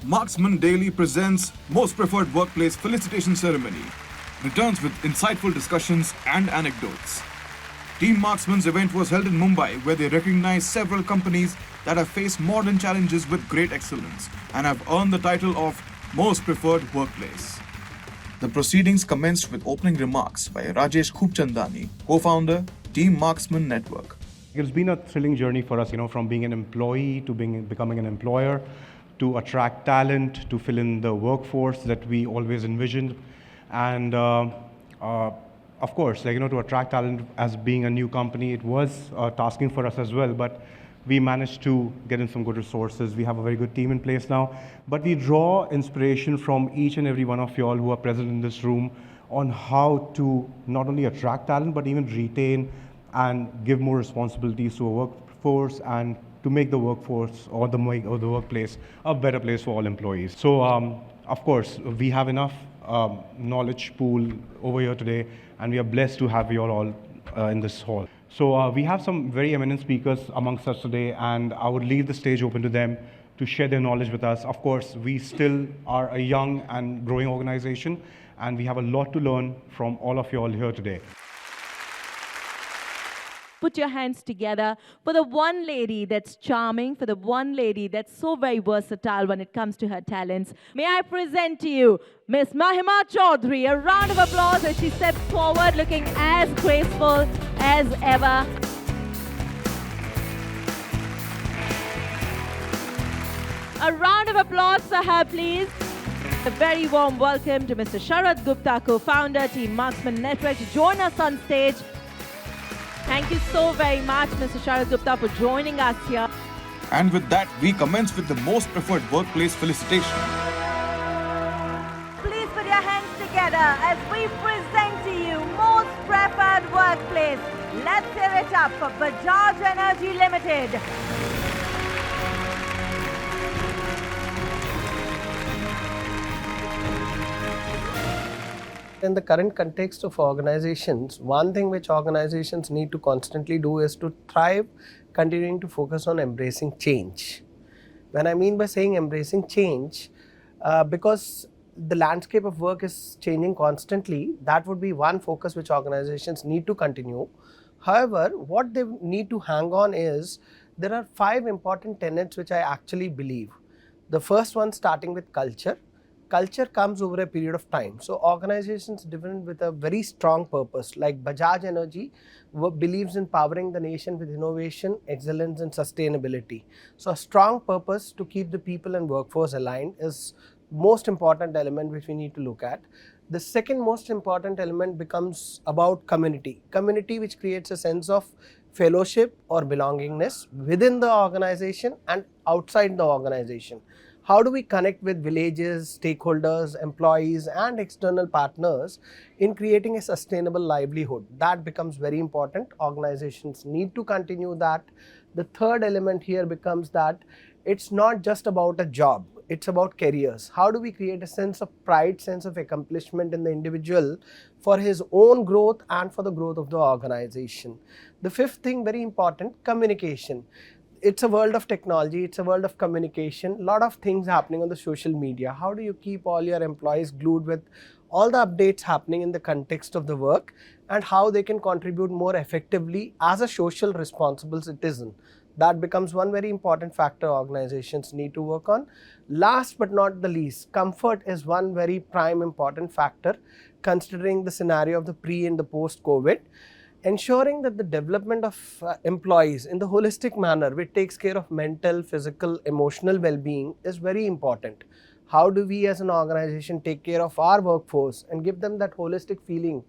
Marksman Daily presents Most Preferred Workplace Felicitation Ceremony. Returns with insightful discussions and anecdotes. Team Marksman's event was held in Mumbai, where they recognized several companies that have faced modern challenges with great excellence and have earned the title of Most Preferred Workplace. The proceedings commenced with opening remarks by Rajesh Khubchandani, co-founder, Team Marksman Network. It's been a thrilling journey for us, from being an employee to becoming an employer, to attract talent, to fill in the workforce that we always envisioned. And of course, to attract talent as being a new company, it was tasking for us as well, but we managed to get in some good resources. We have a very good team in place now, but we draw inspiration from each and every one of you all who are present in this room on how to not only attract talent, but even retain and give more responsibilities to a workforce and to make the workforce or the workplace a better place for all employees. So, of course, we have enough knowledge pool over here today, and we are blessed to have you all in this hall. So we have some very eminent speakers amongst us today, and I would leave the stage open to them to share their knowledge with us. Of course, we still are a young and growing organization, and we have a lot to learn from all of you all here today. Put your hands together for the one lady that's charming, for the one lady that's so very versatile when it comes to her talents. May I present to you Miss Mahima Chaudhary. A round of applause as she steps forward looking as graceful as ever. A round of applause for her, please. A very warm welcome to Mr. Sharad Gupta, co-founder, Team Marksman Network, to join us on stage. Thank you so very much, Mr. Sharad Gupta, for joining us here. And with that, we commence with the Most Preferred Workplace Felicitation. Please put your hands together as we present to you Most Preferred Workplace. Let's hear it up for Bajaj Energy Limited. In the current context of organizations, one thing which organizations need to constantly do is to thrive, continuing to focus on embracing change. When I mean by saying embracing change, because the landscape of work is changing constantly, that would be one focus which organizations need to continue. However, what they need to hang on is, there are 5 important tenets which I actually believe. The first one starting with culture. Culture comes over a period of time. So organizations driven with a very strong purpose, like Bajaj Energy believes in powering the nation with innovation, excellence and sustainability. So a strong purpose to keep the people and workforce aligned is most important element which we need to look at. The second most important element becomes about community. Community which creates a sense of fellowship or belongingness within the organization and outside the organization. How do we connect with villages, stakeholders, employees and external partners in creating a sustainable livelihood? That becomes very important. Organizations need to continue that. The third element here becomes that it's not just about a job, it's about careers. How do we create a sense of pride, sense of accomplishment in the individual for his own growth and for the growth of the organization? The fifth thing, very important, communication. It's a world of technology, it's a world of communication, a lot of things happening on the social media. How do you keep all your employees glued with all the updates happening in the context of the work, and how they can contribute more effectively as a social responsible citizen? That becomes one very important factor organizations need to work on. Last but not the least, comfort is one very prime important factor considering the scenario of the pre and the post-COVID. Ensuring that the development of employees in the holistic manner, which takes care of mental, physical, emotional well-being, is very important. How do we as an organization take care of our workforce and give them that holistic feeling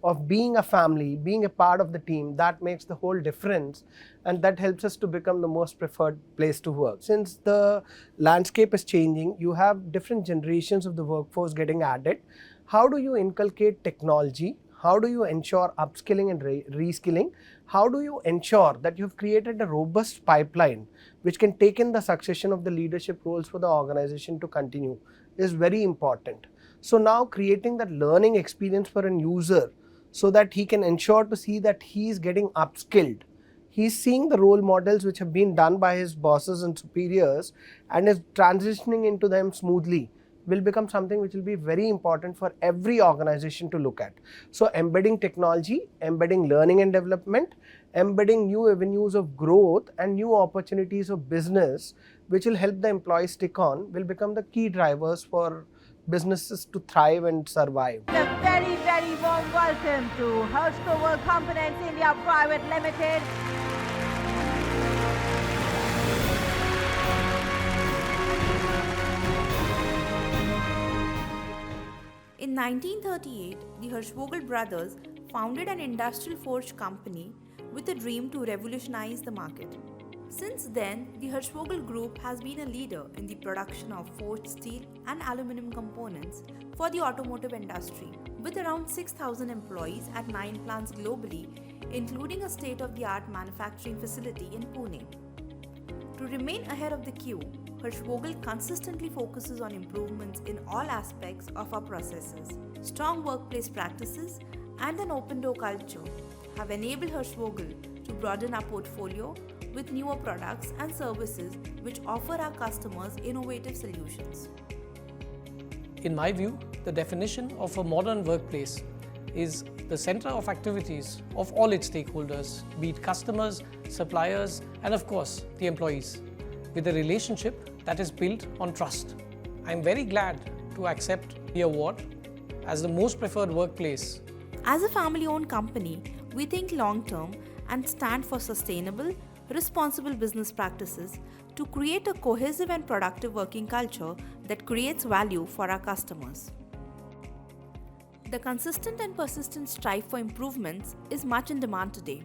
of being a family, being a part of the team? That makes the whole difference, and that helps us to become the most preferred place to work. Since the landscape is changing, you have different generations of the workforce getting added. How do you inculcate technology? How do you ensure upskilling and reskilling? How do you ensure that you've created a robust pipeline which can take in the succession of the leadership roles for the organization to continue is very important. So now creating that learning experience for an user so that he can ensure to see that he is getting upskilled, he's seeing the role models which have been done by his bosses and superiors and is transitioning into them smoothly will become something which will be very important for every organization to look at. So embedding technology, embedding learning and development, embedding new avenues of growth and new opportunities of business which will help the employees stick on will become the key drivers for businesses to thrive and survive. A very, very warm welcome to Hirschvogel Components India Private Limited. In 1938, the Hirschvogel brothers founded an industrial forge company with a dream to revolutionize the market. Since then, the Hirschvogel Group has been a leader in the production of forged steel and aluminum components for the automotive industry, with around 6,000 employees at 9 plants globally, including a state-of-the-art manufacturing facility in Pune. To remain ahead of the queue, Hirschvogel consistently focuses on improvements in all aspects of our processes. Strong workplace practices and an open-door culture have enabled Hirschvogel to broaden our portfolio with newer products and services which offer our customers innovative solutions. In my view, the definition of a modern workplace is the center of activities of all its stakeholders, be it customers, suppliers, and of course, the employees, with a relationship that is built on trust. I'm very glad to accept the award as the most preferred workplace. As a family-owned company, we think long-term and stand for sustainable, responsible business practices to create a cohesive and productive working culture that creates value for our customers. The consistent and persistent strive for improvements is much in demand today,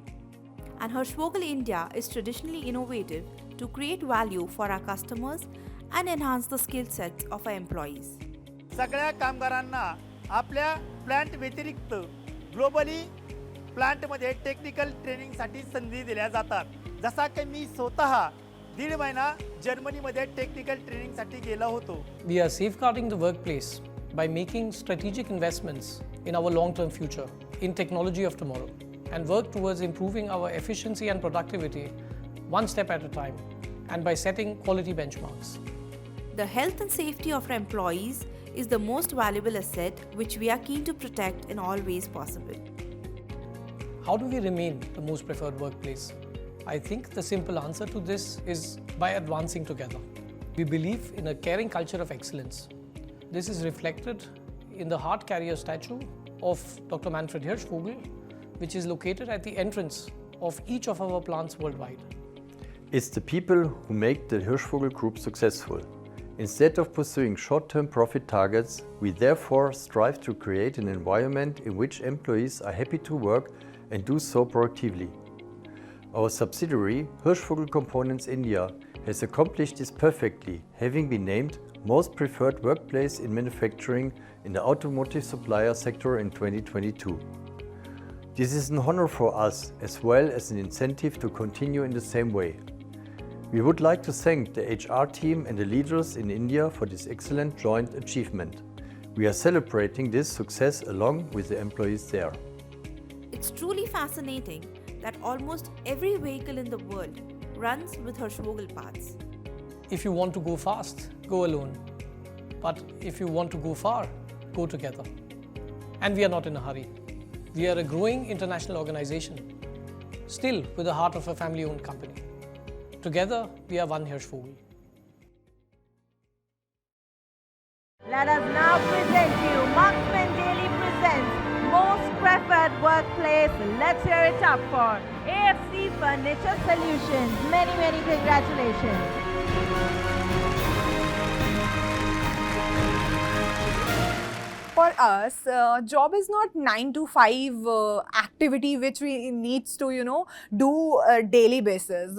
and Hirschvogel India is traditionally innovative to create value for our customers and enhance the skill sets of our employees. सगळ्या कामगारांना आपल्या plant व्यतिरिक्त globally प्लांटमध्ये technical ट्रेनिंगसाठी संधी दिल्या जातात. जसा की मी स्वतः 1.5 महिना जर्मनीमध्ये टेक्निकल ट्रेनिंगसाठी गेला होतो. We are safeguarding the workplace by making strategic investments in our long-term future, in technology of tomorrow, and work towards improving our efficiency and productivity one step at a time, and by setting quality benchmarks. The health and safety of our employees is the most valuable asset which we are keen to protect in all ways possible. How do we remain the most preferred workplace? I think the simple answer to this is by advancing together. We believe in a caring culture of excellence. This is reflected in the heart carrier statue of Dr. Manfred Hirschvogel, which is located at the entrance of each of our plants worldwide. It's the people who make the Hirschvogel Group successful. Instead of pursuing short-term profit targets, we therefore strive to create an environment in which employees are happy to work and do so proactively. Our subsidiary, Hirschvogel Components India, has accomplished this perfectly, having been named Most Preferred Workplace in Manufacturing in the automotive supplier sector in 2022. This is an honor for us, as well as an incentive to continue in the same way. We would like to thank the HR team and the leaders in India for this excellent joint achievement. We are celebrating this success along with the employees there. It's truly fascinating that almost every vehicle in the world runs with Hirschvogel parts. If you want to go fast, go alone. But if you want to go far, go together. And we are not in a hurry. We are a growing international organization, still with the heart of a family-owned company. Together, we are one Hirschvogel. Let us now present you Marksman Daily presents Most Preferred Workplace. Let's hear it up for AFC Furniture Solutions. Many, many congratulations. For us, job is not 9 to 5 activity which we needs to, do daily basis.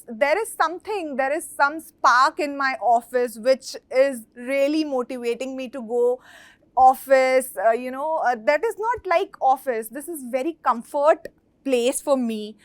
There is some spark in my office which is really motivating me to go office. That is not like office. This is very comfort place for me.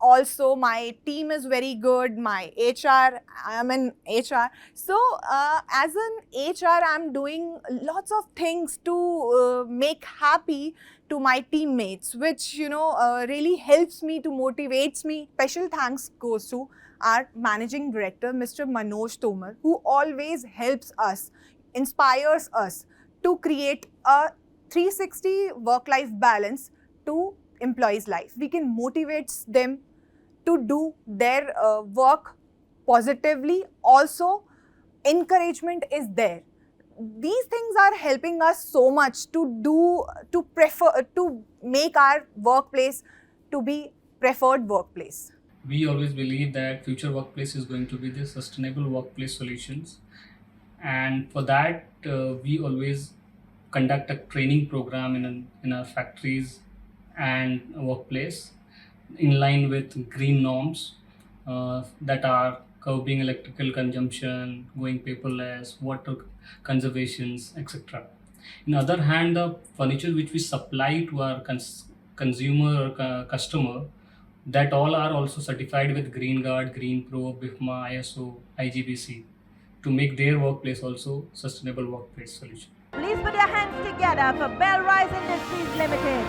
Also, my team is very good. My HR, I'm in HR. So, as an HR, I'm doing lots of things to make happy to my teammates, which really helps me to motivates me. Special thanks goes to our managing director, Mr. Manoj Tomar, who always helps us, inspires us to create a 360 work-life balance to employees' life. We can motivate them to do their work positively. Also, encouragement is there. These things are helping us so much to make our workplace to be preferred workplace. We always believe that future workplace is going to be the sustainable workplace solutions, and for that we always conduct a training program in our factories and workplace in line with green norms that are curbing electrical consumption, going paperless, water conservations, etc. In other hand, the furniture which we supply to our consumer or customer, that all are also certified with Green Guard, Green Pro, BIFMA, ISO, IGBC to make their workplace also sustainable workplace solution. Please put your hands together for Bellrise Industries Limited.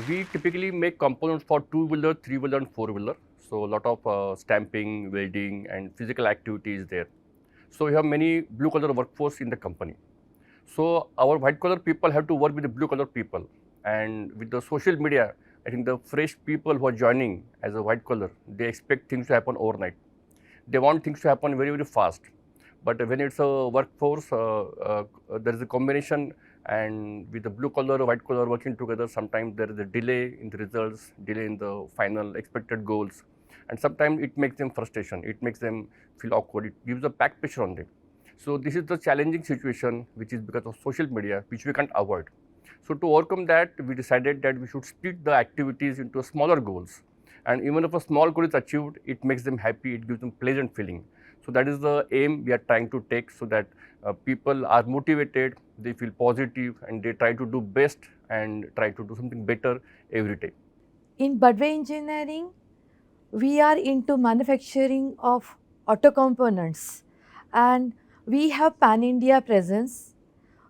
We typically make components for two-wheeler, three-wheeler and four-wheeler. So a lot of stamping, welding and physical activity is there. So we have many blue-collar workforce in the company. So our white-collar people have to work with the blue-collar people. And with the social media, I think the fresh people who are joining as a white-collar, they expect things to happen overnight. They want things to happen very, very fast. But when it's a workforce, there is a combination, and with the blue collar, white collar working together, sometimes there is a delay in the results, delay in the final expected goals, and sometimes it makes them frustration, it makes them feel awkward, it gives a back pressure on them. So this is the challenging situation which is because of social media, which we can't avoid. So to overcome that, we decided that we should split the activities into smaller goals, and even if a small goal is achieved, it makes them happy, it gives them pleasant feeling. So that is the aim we are trying to take, so that people are motivated, they feel positive, and they try to do best and try to do something better every day. In Budway Engineering, we are into manufacturing of auto components, and we have pan-India presence.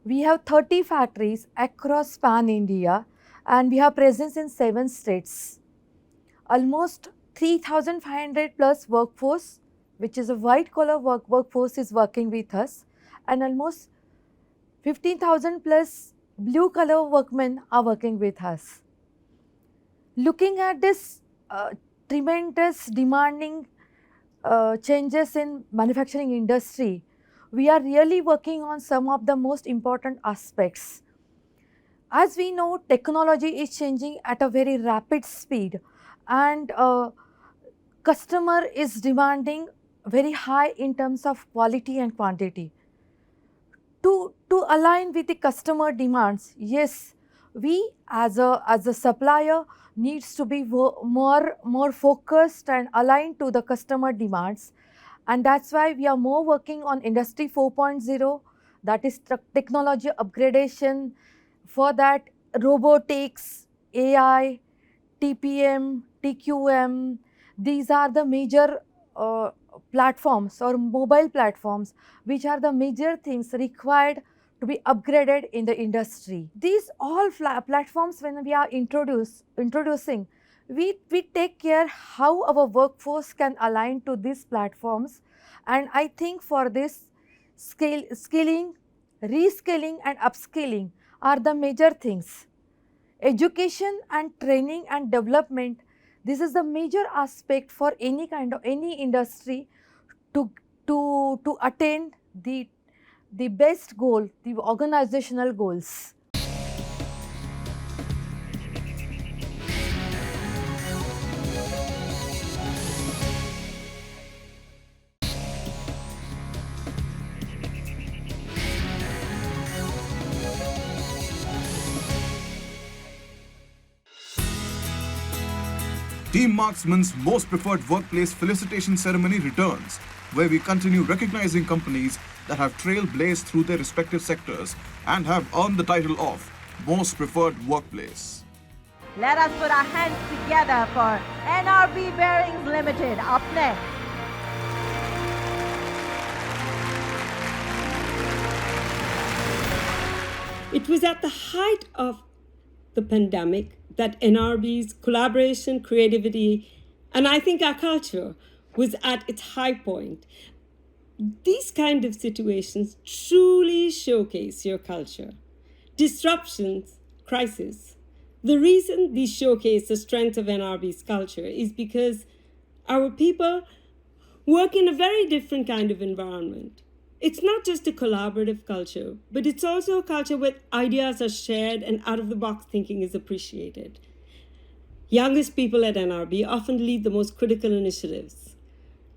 We have 30 factories across pan-India, and we have presence in 7 states. Almost 3,500 plus workforce, which is a white collar workforce, is working with us, and almost 15,000 plus blue collar workmen are working with us. Looking at this tremendous demanding changes in manufacturing industry, we are really working on some of the most important aspects. As we know, technology is changing at a very rapid speed, and customer is demanding very high in terms of quality and quantity. To align with the customer demands, yes, we as a supplier needs to be more focused and aligned to the customer demands, and that's why we are more working on Industry 4.0, that is technology upgradation. For that, robotics, AI, TPM, TQM, these are the major platforms or mobile platforms which are the major things required to be upgraded in the industry. These all platforms, when we are introducing, we take care how our workforce can align to these platforms, and I think for this skilling, reskilling and upskilling are the major things. Education and training and development, this is the major aspect for any industry to attain the best goal, the organizational goals. Team Marksman's Most Preferred Workplace Felicitation Ceremony returns, where we continue recognizing companies that have trailblazed through their respective sectors and have earned the title of Most Preferred Workplace. Let us put our hands together for NRB Bearings Limited. Up next. It was at the height of the pandemic that NRB's collaboration, creativity, and I think our culture was at its high point. These kind of situations truly showcase your culture. Disruptions, crisis. The reason these showcase the strength of NRB's culture is because our people work in a very different kind of environment. It's not just a collaborative culture, but it's also a culture where ideas are shared and out-of-the-box thinking is appreciated. Youngest people at NRB often lead the most critical initiatives.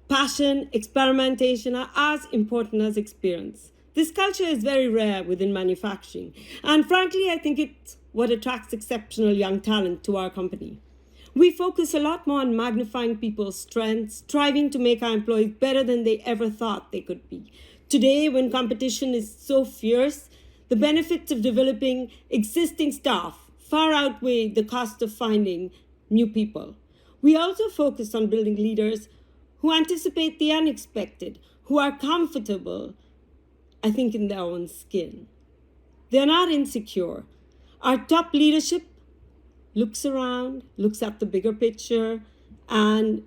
Passion, experimentation are as important as experience. This culture is very rare within manufacturing, and frankly, I think it's what attracts exceptional young talent to our company. We focus a lot more on magnifying people's strengths, striving to make our employees better than they ever thought they could be. Today, when competition is so fierce, the benefits of developing existing staff far outweigh the cost of finding new people. We also focus on building leaders who anticipate the unexpected, who are comfortable, I think, in their own skin. They're not insecure. Our top leadership looks around, looks at the bigger picture, and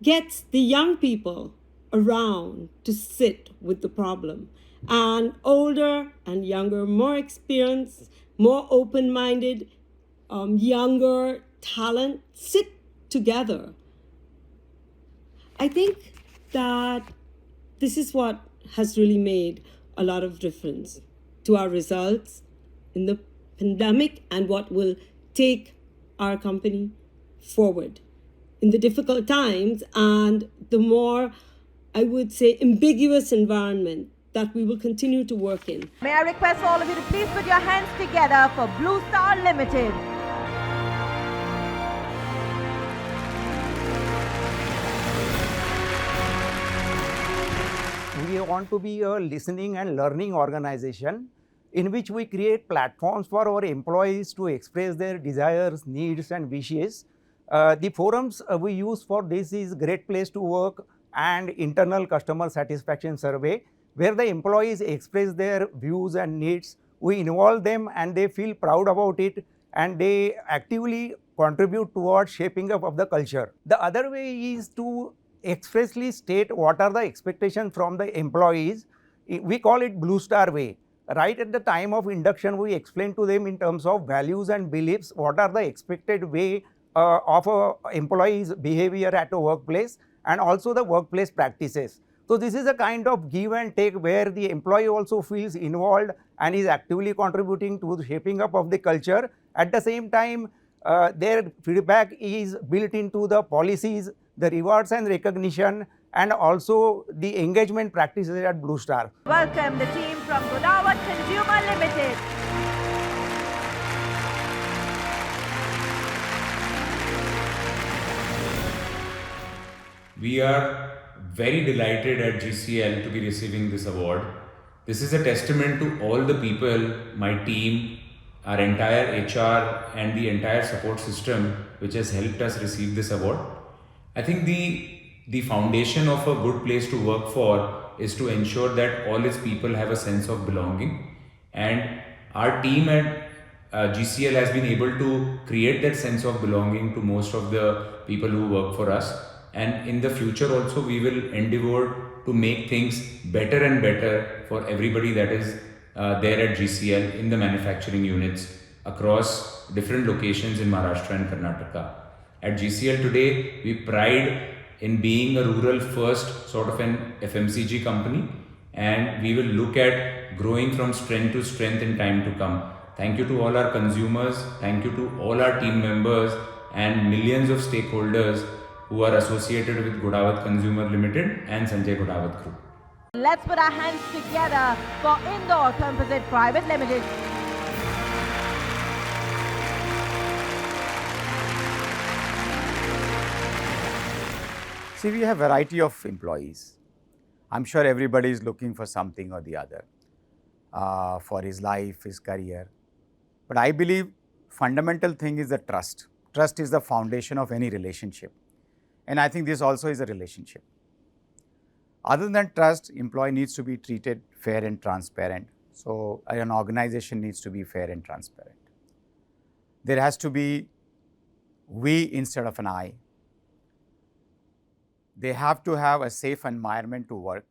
gets the young people around to sit with the problem. And older and younger, more experienced, more open-minded, younger talent sit together. I think that this is what has really made a lot of difference to our results in the pandemic and what will take our company forward in the difficult times and the more, I would say, ambiguous environment that we will continue to work in. May I request all of you to please put your hands together for Blue Star Limited. We want to be a listening and learning organization in which we create platforms for our employees to express their desires, needs and wishes. The forums we use for this is Great Place to Work and internal customer satisfaction survey, where the employees express their views and needs. We involve them and they feel proud about it and they actively contribute towards shaping up of the culture. The other way is to expressly state what are the expectations from the employees. We call it Blue Star way. Right at the time of induction, we explain to them in terms of values and beliefs what are the expected way of a employee's behavior at a workplace and also the workplace practices. So this is a kind of give and take where the employee also feels involved and is actively contributing to the shaping up of the culture. At the same time, their feedback is built into the policies, the rewards and recognition, and also the engagement practices at Blue Star. Welcome the team from Godawat Consumer Limited. We are very delighted at GCL to be receiving this award. This is a testament to all the people, my team, our entire HR and the entire support system which has helped us receive this award. I think the foundation of a good place to work for is to ensure that all its people have a sense of belonging, and our team at GCL has been able to create that sense of belonging to most of the people who work for us, and in the future also we will endeavor to make things better and better for everybody that is there at GCL in the manufacturing units across different locations in Maharashtra and Karnataka. At GCL today, we pride in being a rural first sort of an FMCG company, and we will look at growing from strength to strength in time to come. Thank you to all our consumers, thank you to all our team members and millions of stakeholders who are associated with Godawat Consumer Limited and Sanjay Godawat Group. Let's put our hands together for Indore Composite Private Limited. See, we have variety of employees. I'm sure everybody is looking for something or the other for his life, his career. But I believe fundamental thing is the trust. Trust is the foundation of any relationship. And I think this also is a relationship. Other than trust, employee needs to be treated fair and transparent. So an organization needs to be fair and transparent. There has to be we instead of an I. They have to have a safe environment to work.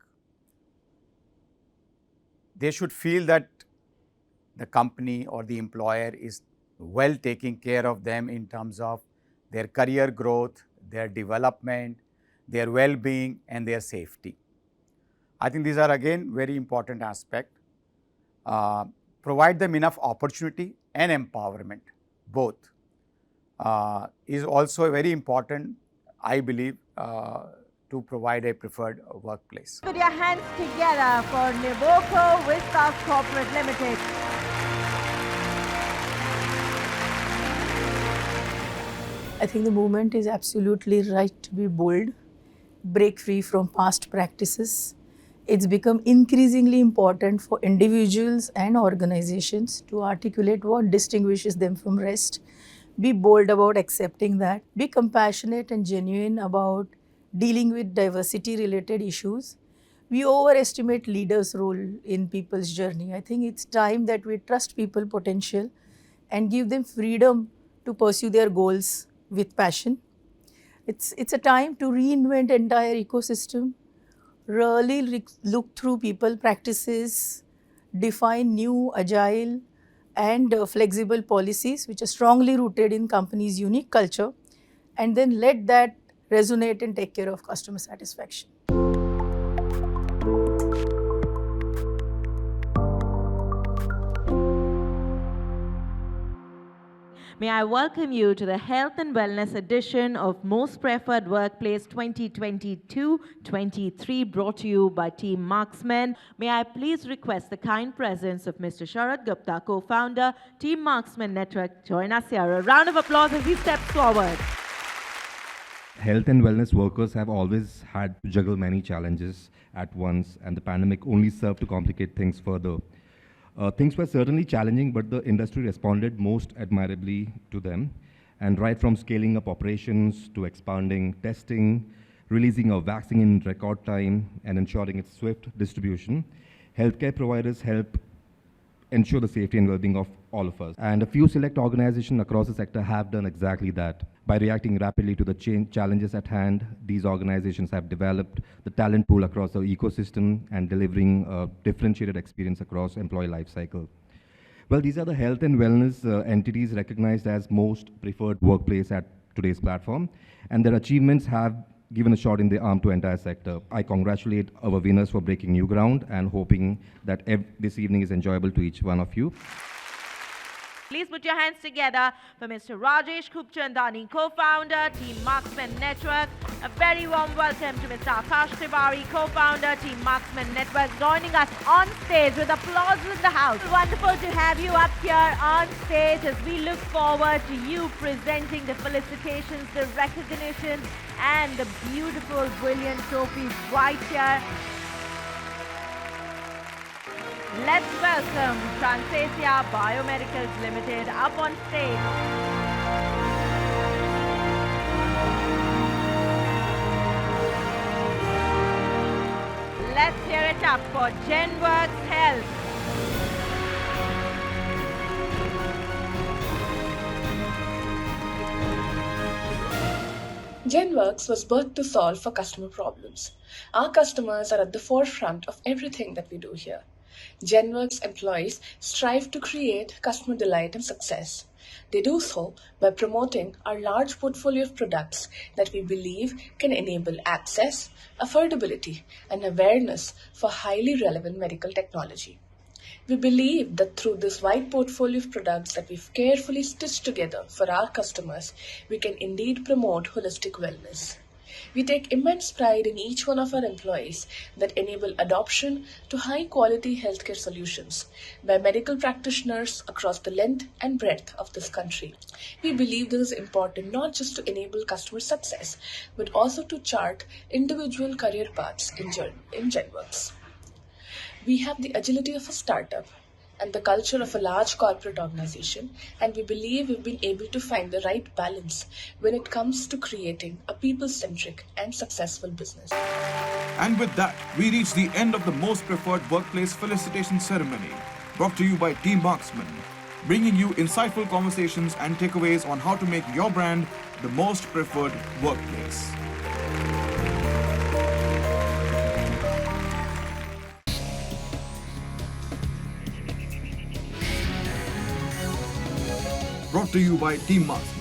They should feel that the company or the employer is well taking care of them in terms of their career growth, their development, their well-being and their safety. I think these are again very important aspects. Provide them enough opportunity and empowerment, both is also very important, I believe, to provide a preferred workplace. Put your hands together for Nivoco Vistas Corporate Limited. I think the movement is absolutely right to be bold, break free from past practices. It's become increasingly important for individuals and organizations to articulate what distinguishes them from rest. Be bold about accepting that. Be compassionate and genuine about dealing with diversity-related issues. We overestimate leaders' role in people's journey. I think it's time that we trust people's potential and give them freedom to pursue their goals with passion. It's a time to reinvent entire ecosystem, really look through people practices, define new agile and flexible policies which are strongly rooted in company's unique culture, and then let that resonate and take care of customer satisfaction. May I welcome you to the Health and Wellness edition of Most Preferred Workplace 2022-23, brought to you by Team Marksmen. May I please request the kind presence of Mr. Sharad Gupta, co-founder, Team Marksmen Network. Join us here. A round of applause as he steps forward. Health and wellness workers have always had to juggle many challenges at once, and the pandemic only served to complicate things further. Things were certainly challenging, but the industry responded most admirably to them. And right from scaling up operations to expanding testing, releasing a vaccine in record time, and ensuring its swift distribution, healthcare providers help ensure the safety and well-being of all of us. And a few select organizations across the sector have done exactly that. By reacting rapidly to the challenges at hand, these organizations have developed the talent pool across the ecosystem and delivering a differentiated experience across employee lifecycle. Well, these are the health and wellness entities recognized as most preferred workplace at today's platform, and their achievements have given a shot in the arm to entire sector. I congratulate our winners for breaking new ground and hoping that this evening is enjoyable to each one of you. Please put your hands together for Mr. Rajesh Khubchandani, co-founder, Team Marksmen Network. A very warm welcome to Mr. Akash Tiwari, co-founder, Team Marksmen Network, joining us on stage with applause in the house. Wonderful to have you up here on stage as we look forward to you presenting the felicitations, the recognitions, and the beautiful, brilliant trophies right here. Let's welcome Transasia Biomedicals Limited up on stage. Let's hear it up for GenWorks Health. GenWorks was birthed to solve for customer problems. Our customers are at the forefront of everything that we do here. GenWorks employees strive to create customer delight and success. They do so by promoting our large portfolio of products that we believe can enable access, affordability, and awareness for highly relevant medical technology. We believe that through this wide portfolio of products that we've carefully stitched together for our customers, we can indeed promote holistic wellness. We take immense pride in each one of our employees that enable adoption to high-quality healthcare solutions by medical practitioners across the length and breadth of this country. We believe this is important not just to enable customer success, but also to chart individual career paths in GenWorks. We have the agility of a startup and the culture of a large corporate organization, and we believe we've been able to find the right balance when it comes to creating a people-centric and successful business. And with that, we reach the end of the Most Preferred Workplace Felicitation Ceremony, brought to you by Team Marksman, bringing you insightful conversations and takeaways on how to make your brand the most preferred workplace. Brought to you by Team Marksman.